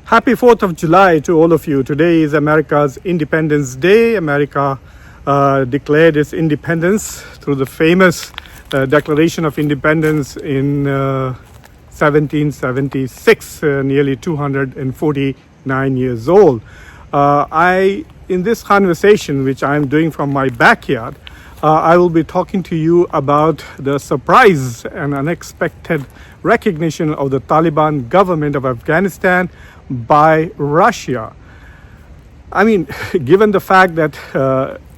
Happy 4th of July to all of you. Today is America's Independence Day. America declared its independence through the famous Declaration of Independence in 1776, nearly 249 years old. In this conversation, which I am doing from my backyard, I will be talking to you about the surprise and unexpected recognition of the Taliban government of Afghanistan by Russia. I mean, given the fact that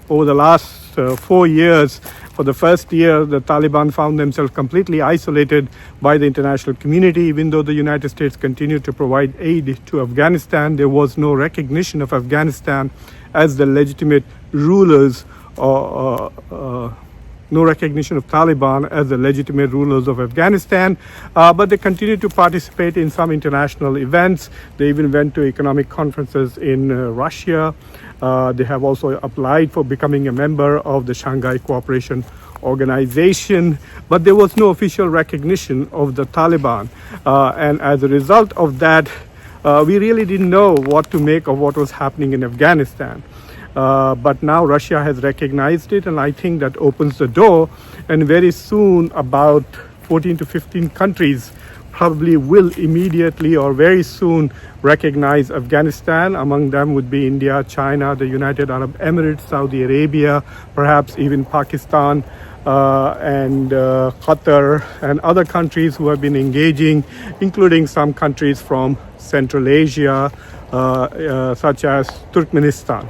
over the last 4 years, for the first year, the Taliban found themselves completely isolated by the international community. Even though the United States continued to provide aid to Afghanistan, there was no recognition of Afghanistan as the legitimate rulers, no recognition of Taliban as the legitimate rulers of Afghanistan, but they continued to participate in some international events. They even went to economic conferences in Russia. They have also applied for becoming a member of the Shanghai Cooperation Organization, but there was no official recognition of the Taliban. And as a result of that, we really didn't know what to make of what was happening in Afghanistan. But now Russia has recognized it, and I think that opens the door, and very soon about 14 to 15 countries probably will immediately or very soon recognize Afghanistan. Among them would be India, China, the United Arab Emirates, Saudi Arabia, perhaps even Pakistan and Qatar and other countries who have been engaging, including some countries from Central Asia, such as Turkmenistan.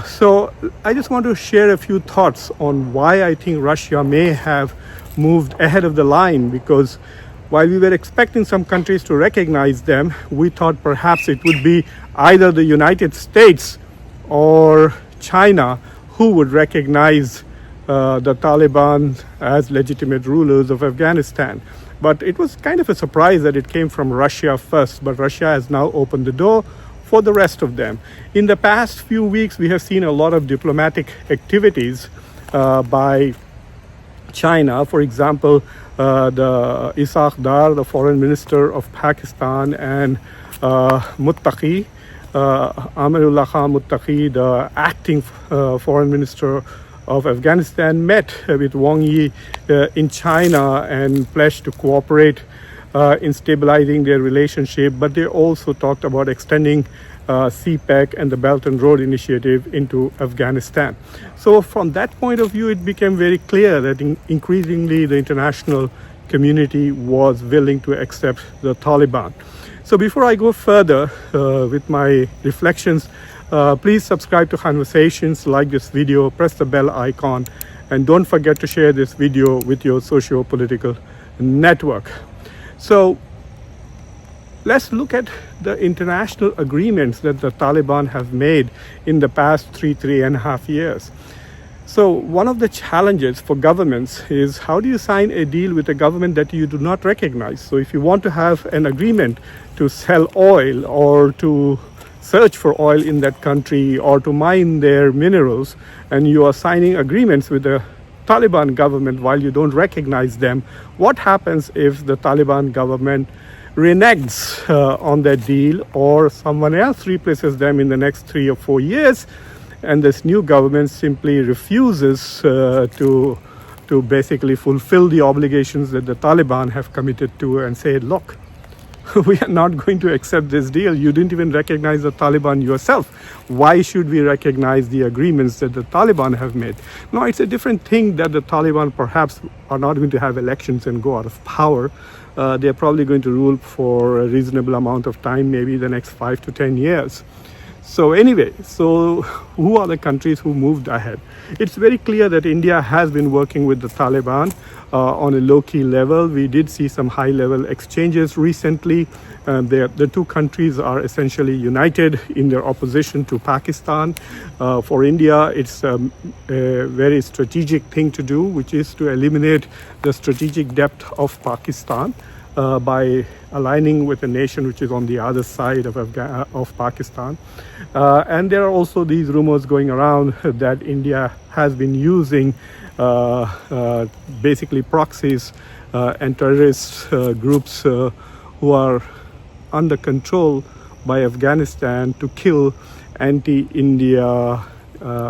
So I just want to share a few thoughts on why I think Russia may have moved ahead of the line, because while we were expecting some countries to recognize them, we thought perhaps it would be either the United States or China who would recognize the Taliban as legitimate rulers of Afghanistan. But it was kind of a surprise that it came from Russia first, but Russia has now opened the door for the rest of them. In the past few weeks, we have seen a lot of diplomatic activities by China. For example, the Ishaq Dar, the foreign minister of Pakistan, and Amirullah Khan Muttaqi, the acting foreign minister of Afghanistan, met with Wang Yi in China and pledged to cooperate in stabilizing their relationship, but they also talked about extending CPEC and the Belt and Road Initiative into Afghanistan. So from that point of view, it became very clear that increasingly the international community was willing to accept the Taliban. So before I go further with my reflections, please subscribe to Khanversations, like this video, press the bell icon, and don't forget to share this video with your socio-political network. So let's look at the international agreements that the Taliban have made in the past three and a half years. So one of the challenges for governments is, how do you sign a deal with a government that you do not recognize? So if you want to have an agreement to sell oil or to search for oil in that country or to mine their minerals, and you are signing agreements with the Taliban government while you don't recognize them, what happens if the Taliban government reneges on that deal, or someone else replaces them in the next 3 or 4 years, and this new government simply refuses to basically fulfill the obligations that the Taliban have committed to, and say, look, we are not going to accept this deal. You didn't even recognize the Taliban yourself. Why should we recognize the agreements that the Taliban have made? No, it's a different thing that the Taliban perhaps are not going to have elections and go out of power. They're probably going to rule for a reasonable amount of time, maybe the next 5 to 10 years. So anyway, so who are the countries who moved ahead? It's very clear that India has been working with the Taliban on a low-key level. We did see some high-level exchanges recently. The two countries are essentially united in their opposition to Pakistan. For India, it's a very strategic thing to do, which is to eliminate the strategic debt of Pakistan by aligning with a nation which is on the other side of Pakistan. And there are also these rumors going around that India has been using basically proxies and terrorist groups who are under control by Afghanistan to kill anti-India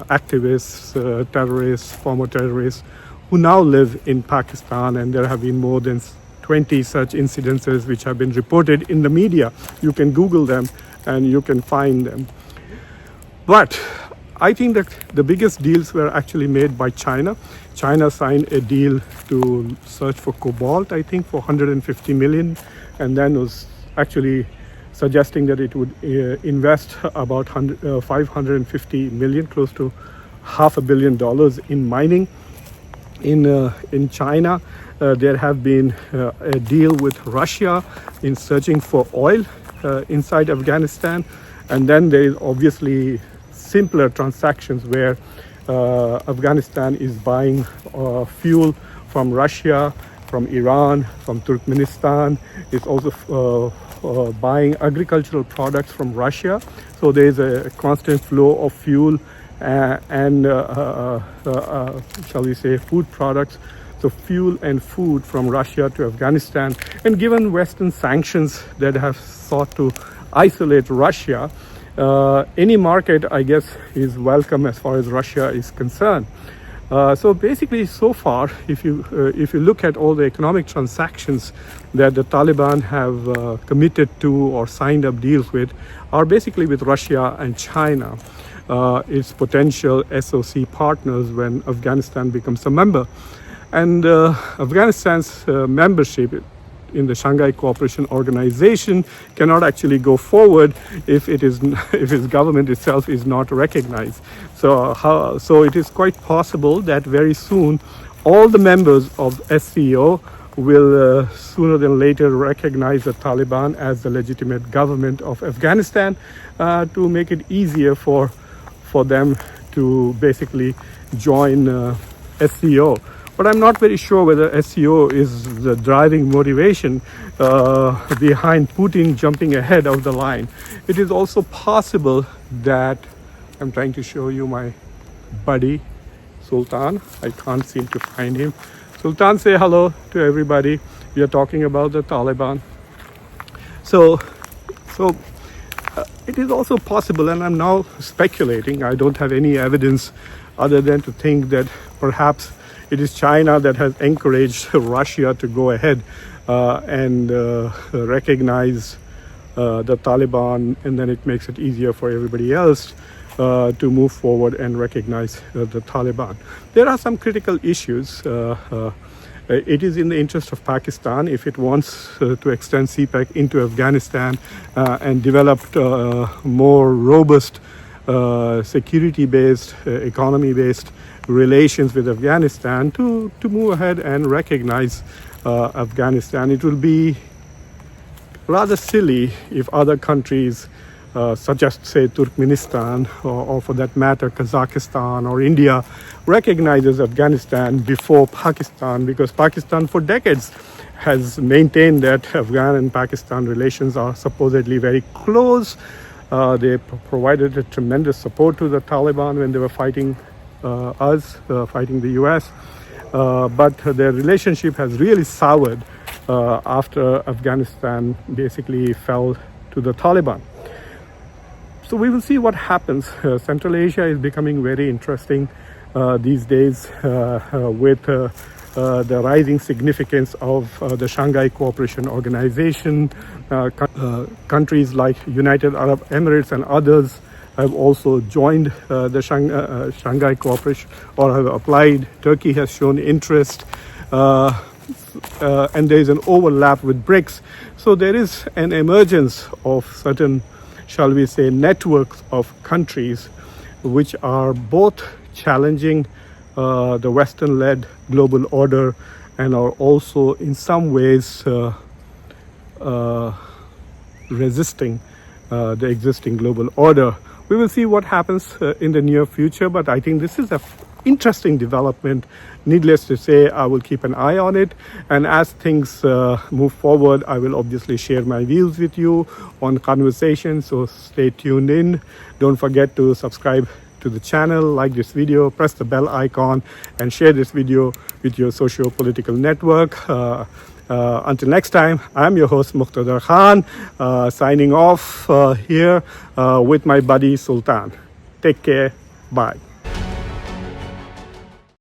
activists, terrorists, former terrorists, who now live in Pakistan, and there have been more than 20 such incidences which have been reported in the media. You can Google them and you can find them. But I think that the biggest deals were actually made by China. China signed a deal to search for cobalt, I think, for 150 million, and then was actually suggesting that it would invest about 550 million, close to $500 million in mining. In China, there have been a deal with Russia in searching for oil inside Afghanistan, and then there is obviously simpler transactions where Afghanistan is buying fuel from Russia, from Iran, from Turkmenistan. It's also buying agricultural products from Russia. So there is a constant flow of fuel and shall we say, food products. So fuel and food from Russia to Afghanistan. And given Western sanctions that have sought to isolate Russia, any market, I guess, is welcome as far as Russia is concerned. So basically, so far, if you look at all the economic transactions that the Taliban have committed to or signed up deals with, are basically with Russia and China, its potential SOC partners when Afghanistan becomes a member. And Afghanistan's membership in the Shanghai Cooperation Organization cannot actually go forward if its government itself is not recognized. So it is quite possible that very soon all the members of SCO will sooner than later recognize the Taliban as the legitimate government of Afghanistan, to make it easier for them to basically join SCO. But I'm not very sure whether SCO is the driving motivation behind Putin jumping ahead of the line. It is also possible that, I'm trying to show you my buddy, Sultan. I can't seem to find him. Sultan, say hello to everybody. We are talking about the Taliban. So it is also possible, and I'm now speculating, I don't have any evidence other than to think that perhaps it is China that has encouraged Russia to go ahead and recognize the Taliban, and then it makes it easier for everybody else to move forward and recognize the Taliban. There are some critical issues. It is in the interest of Pakistan, if it wants to extend CPEC into Afghanistan and develop more robust security-based, economy-based relations with Afghanistan, to move ahead and recognize Afghanistan. It will be rather silly if other countries such as, say, Turkmenistan or for that matter Kazakhstan or India recognizes Afghanistan before Pakistan, because Pakistan for decades has maintained that Afghan and Pakistan relations are supposedly very close. They provided a tremendous support to the Taliban when they were fighting fighting the US, but their relationship has really soured after Afghanistan basically fell to the Taliban. So we will see what happens. Central Asia is becoming very interesting these days with the rising significance of the Shanghai Cooperation Organization. Countries like United Arab Emirates and others have also joined the Shanghai Cooperation, or have applied. Turkey has shown interest, and there is an overlap with BRICS. So there is an emergence of certain, shall we say, networks of countries which are both challenging the Western-led global order and are also in some ways resisting the existing global order. We will see what happens in the near future, but I think this is an interesting development. Needless to say, I will keep an eye on it, and as things move forward, I will obviously share my views with you on Khanversations, so stay tuned in. Don't forget to subscribe to to the channel, like this video, press the bell icon, and share this video with your socio-political network. Until next time, I'm your host Muqtedar Khan, signing off here with my buddy Sultan. Take care. Bye.